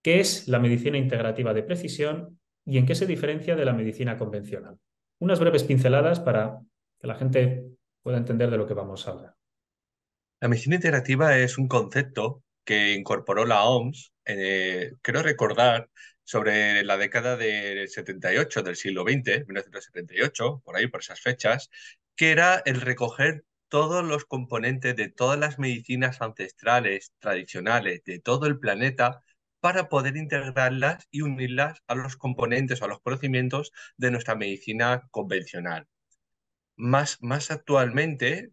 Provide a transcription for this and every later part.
¿Qué es la medicina integrativa de precisión y en qué se diferencia de la medicina convencional? Unas breves pinceladas para que la gente pueda entender de lo que vamos a hablar. La medicina integrativa es un concepto que incorporó la OMS, creo recordar, sobre la década del 78 del siglo XX, 1978, por ahí, por esas fechas, que era el recoger todos los componentes de todas las medicinas ancestrales, tradicionales de todo el planeta, para poder integrarlas y unirlas a los componentes o a los conocimientos de nuestra medicina convencional. Más actualmente,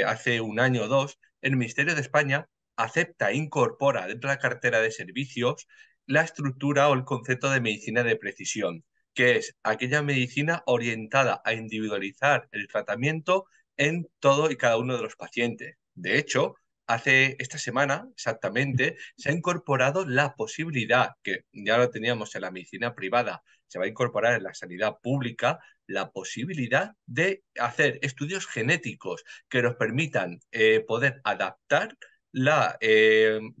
hace un año o dos, el Ministerio de España acepta e incorpora dentro de la cartera de servicios la estructura o el concepto de medicina de precisión, que es aquella medicina orientada a individualizar el tratamiento en todo y cada uno de los pacientes. De hecho, hace esta semana exactamente se ha incorporado la posibilidad, que ya lo teníamos en la medicina privada, se va a incorporar en la sanidad pública, la posibilidad de hacer estudios genéticos que nos permitan poder adaptar el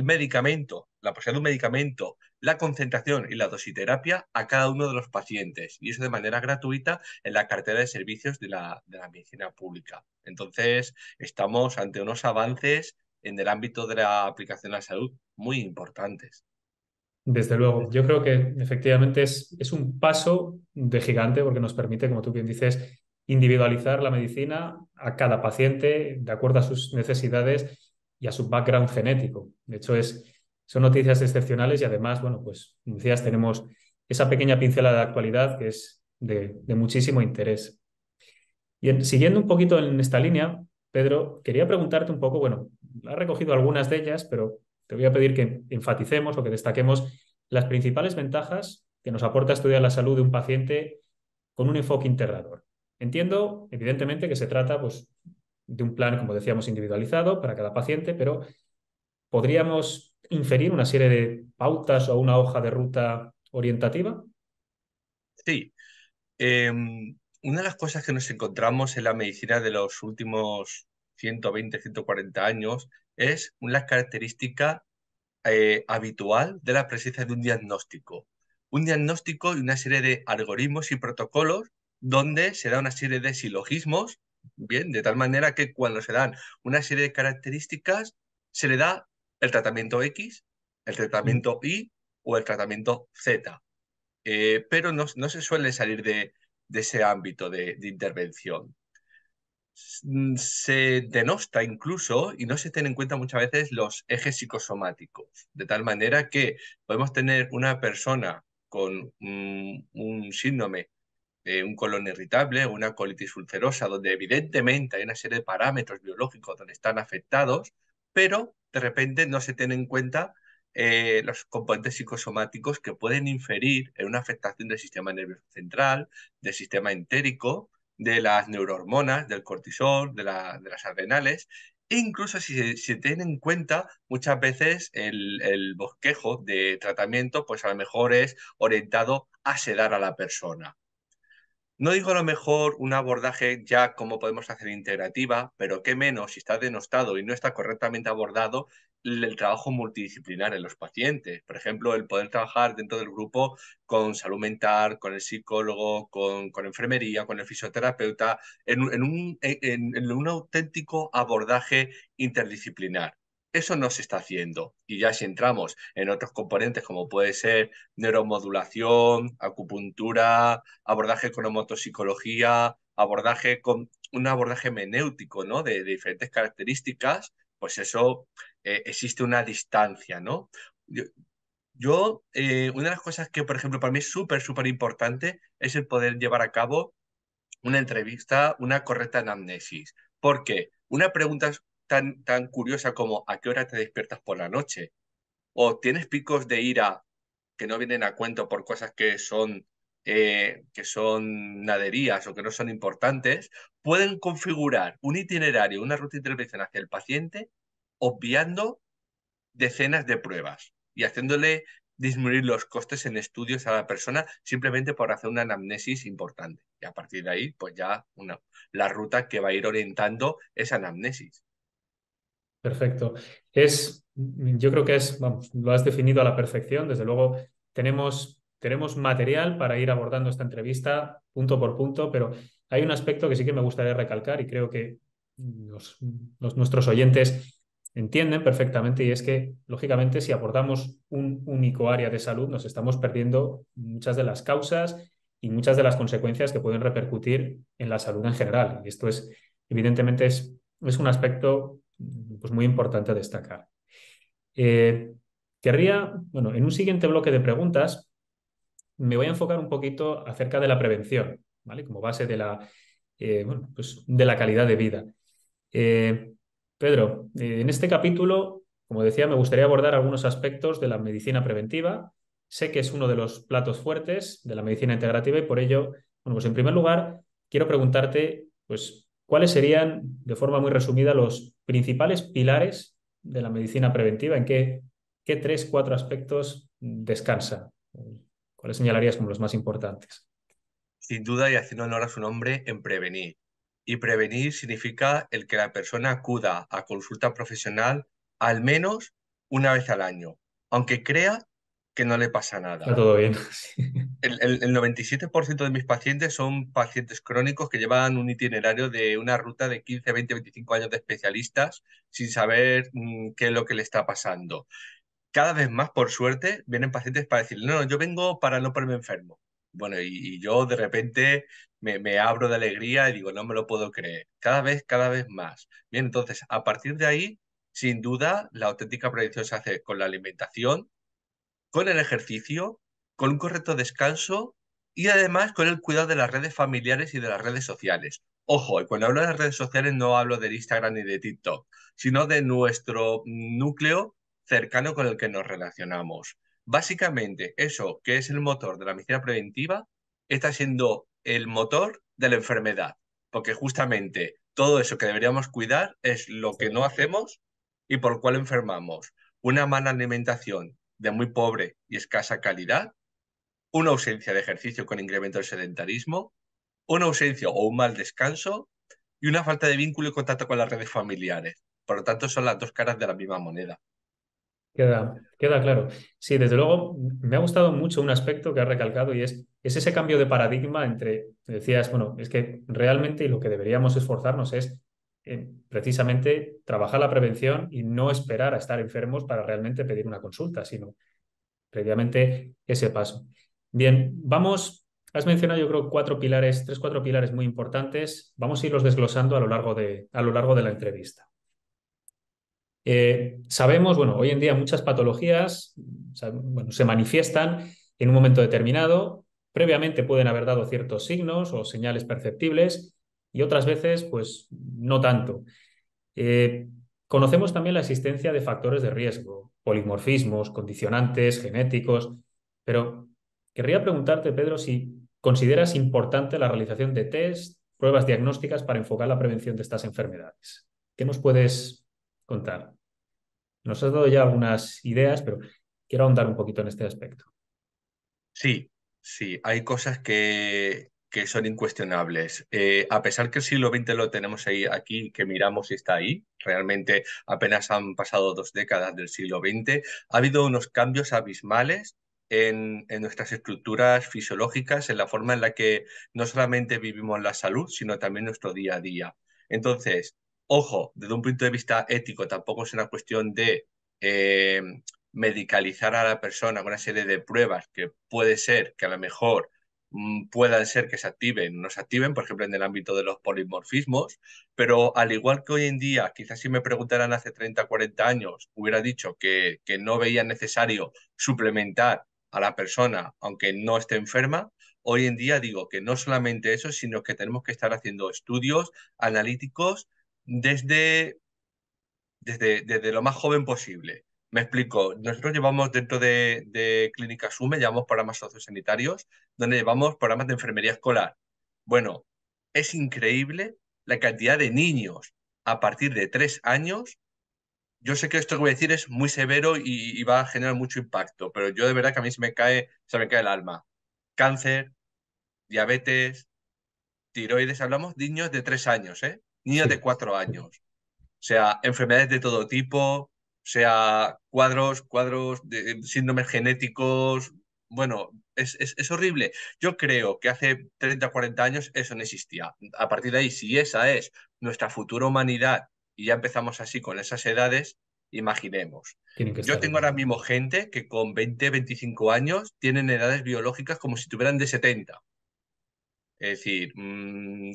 medicamento, la posibilidad de un medicamento, la concentración y la dositerapia a cada uno de los pacientes. Y eso de manera gratuita en la cartera de servicios de la medicina pública. Entonces, estamos ante unos avances en el ámbito de la aplicación a la salud muy importantes. Desde luego, yo creo que efectivamente es un paso de gigante porque nos permite, como tú bien dices, individualizar la medicina a cada paciente de acuerdo a sus necesidades y a su background genético. De hecho, son noticias excepcionales y además, bueno, pues como decías, tenemos esa pequeña pincelada de actualidad que es de muchísimo interés. Y siguiendo un poquito en esta línea, Pedro, quería preguntarte un poco, bueno, has recogido algunas de ellas, pero te voy a pedir que enfaticemos o que destaquemos las principales ventajas que nos aporta estudiar la salud de un paciente con un enfoque integrador. Entiendo, evidentemente, que se trata pues, de un plan, como decíamos, individualizado para cada paciente, pero podríamos inferir una serie de pautas o una hoja de ruta orientativa. Sí, una de las cosas que nos encontramos en la medicina de los últimos 120, 140 años es una característica habitual de la presencia de un diagnóstico. Un diagnóstico y una serie de algoritmos y protocolos donde se da una serie de silogismos, bien, de tal manera que cuando se dan una serie de características, se le da el tratamiento X, el tratamiento Y o el tratamiento Z. Pero no se suele salir de ese ámbito de intervención. Se denosta incluso y no se tienen en cuenta muchas veces los ejes psicosomáticos, de tal manera que podemos tener una persona con un síndrome, un colon irritable, una colitis ulcerosa, donde evidentemente hay una serie de parámetros biológicos donde están afectados, pero de repente no se tienen en cuenta los componentes psicosomáticos que pueden inferir en una afectación del sistema nervioso central, del sistema entérico, de las neurohormonas, del cortisol, de las adrenales, e incluso si se tiene en cuenta muchas veces el bosquejo de tratamiento, pues a lo mejor es orientado a sedar a la persona. No digo a lo mejor un abordaje ya como podemos hacer integrativa, pero qué menos si está denostado y no está correctamente abordado el trabajo multidisciplinar en los pacientes. Por ejemplo, el poder trabajar dentro del grupo con salud mental, con el psicólogo, con enfermería, con el fisioterapeuta, en un auténtico abordaje interdisciplinar. Eso no se está haciendo. Y ya si entramos en otros componentes como puede ser neuromodulación, acupuntura, abordaje con homotopsicología, un abordaje menéutico, ¿no? De diferentes características, pues eso existe una distancia, ¿no? Yo, una de las cosas que, por ejemplo, para mí es súper importante es el poder llevar a cabo una entrevista, una correcta anamnesis. Porque una pregunta tan curiosa como ¿a qué hora te despiertas por la noche? O tienes picos de ira que no vienen a cuento por cosas que son naderías o que no son importantes, pueden configurar un itinerario, una ruta de intervención hacia el paciente, obviando decenas de pruebas y haciéndole disminuir los costes en estudios a la persona simplemente por hacer una anamnesis importante. Y a partir de ahí, pues ya la ruta que va a ir orientando esa anamnesis. Perfecto. Yo creo que vamos, lo has definido a la perfección. Desde luego, tenemos material para ir abordando esta entrevista punto por punto, pero hay un aspecto que sí que me gustaría recalcar y creo que los- nuestros oyentes entienden perfectamente y es que, lógicamente, si abordamos un único área de salud, nos estamos perdiendo muchas de las causas y muchas de las consecuencias que pueden repercutir en la salud en general. Y esto evidentemente, es un aspecto pues, muy importante a destacar. Eh, bueno, en un siguiente bloque de preguntas, me voy a enfocar un poquito acerca de la prevención, ¿vale? Como base bueno, pues, de la calidad de vida. Eh, Pedro, en este capítulo, como decía, me gustaría abordar algunos aspectos de la medicina preventiva. Sé que es uno de los platos fuertes de la medicina integrativa y por ello, bueno, pues en primer lugar, quiero preguntarte, pues, ¿cuáles serían, de forma muy resumida, los principales pilares de la medicina preventiva? ¿Qué tres, cuatro aspectos descansa? ¿Cuáles señalarías como los más importantes? Sin duda, y haciendo honor a su nombre, en prevenir. Y prevenir significa el que la persona acuda a consulta profesional al menos una vez al año, aunque crea que no le pasa Está nada. todo bien. El 97% de mis pacientes son pacientes crónicos que llevan un itinerario de una ruta de 15, 20, 25 años de especialistas sin saber qué es lo que le está pasando. Cada vez más, por suerte, vienen pacientes para decir, no, no, yo vengo para no ponerme enfermo. Bueno, y yo de repente me abro de alegría y digo, no me lo puedo creer. Cada vez más. Bien, entonces, a partir de ahí, sin duda, la auténtica prevención se hace con la alimentación, con el ejercicio, con un correcto descanso y además con el cuidado de las redes familiares y de las redes sociales. Ojo, y cuando hablo de las redes sociales no hablo del Instagram ni de TikTok, sino de nuestro núcleo cercano con el que nos relacionamos. Básicamente, eso que es el motor de la medicina preventiva está siendo el motor de la enfermedad, porque justamente todo eso que deberíamos cuidar es lo que no hacemos y por lo cual enfermamos. Una mala alimentación de muy pobre y escasa calidad, una ausencia de ejercicio con incremento del sedentarismo, una ausencia o un mal descanso y una falta de vínculo y contacto con las redes familiares. Por lo tanto, son las dos caras de la misma moneda. Queda claro. Sí, desde luego me ha gustado mucho un aspecto que has recalcado y es ese cambio de paradigma entre, decías, bueno, es que realmente y lo que deberíamos esforzarnos es precisamente trabajar la prevención y no esperar a estar enfermos para realmente pedir una consulta, sino previamente ese paso. Bien, has mencionado yo creo cuatro pilares, tres, cuatro pilares muy importantes. Vamos a irlos desglosando a lo largo de la entrevista. Sabemos, bueno, hoy en día muchas patologías, bueno, se manifiestan en un momento determinado. Previamente pueden haber dado ciertos signos o señales perceptibles y otras veces, pues, no tanto. Eh, Conocemos también la existencia de factores de riesgo, polimorfismos, condicionantes, genéticos, pero querría preguntarte, Pedro, si consideras importante la realización de test, pruebas diagnósticas para enfocar la prevención de estas enfermedades. ¿Qué nos puedes contar? Nos has dado ya algunas ideas, pero quiero ahondar un poquito en este aspecto. Sí, sí, hay cosas que son incuestionables. A pesar que el siglo XX lo tenemos ahí, aquí, que miramos y está ahí, realmente apenas han pasado 2 décadas del siglo XX, ha habido unos cambios abismales en nuestras estructuras fisiológicas, en la forma en la que no solamente vivimos la salud, sino también nuestro día a día. Entonces, ojo, desde un punto de vista ético, tampoco es una cuestión de eh, medicalizar a la persona con una serie de pruebas que puede ser que a lo mejor puedan ser que se activen o no se activen, por ejemplo, en el ámbito de los polimorfismos, pero al igual que hoy en día, quizás si me preguntaran hace 30 40 años, hubiera dicho que no veía necesario suplementar a la persona aunque no esté enferma, hoy en día digo que no solamente eso, sino que tenemos que estar haciendo estudios analíticos desde desde lo más joven posible. Me explico, nosotros llevamos dentro de Clínica SUME, llevamos programas sociosanitarios, donde llevamos programas de enfermería escolar. Bueno, es increíble la cantidad de niños a partir de 3 años. Yo sé que esto que voy a decir es muy severo y va a generar mucho impacto, pero yo de verdad que a mí se me cae el alma. Cáncer, diabetes, tiroides, hablamos de niños de 3 años, ¿eh? Niños de Sí, 4 años. sea enfermedades de todo tipo, sea cuadros de síndromes genéticos. Bueno, es horrible. Yo creo que hace 30 o 40 años eso no existía. A partir de ahí, si esa es nuestra futura humanidad y ya empezamos así con esas edades, imaginemos. Tienen que Yo estar tengo ahora igual. mismo gente que con 20, 25 años tienen edades biológicas como si tuvieran de 70. Es decir,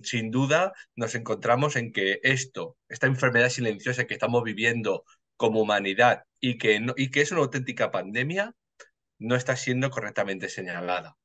sin duda nos encontramos en que esta enfermedad silenciosa que estamos viviendo como humanidad y que es una auténtica pandemia, no está siendo correctamente señalada.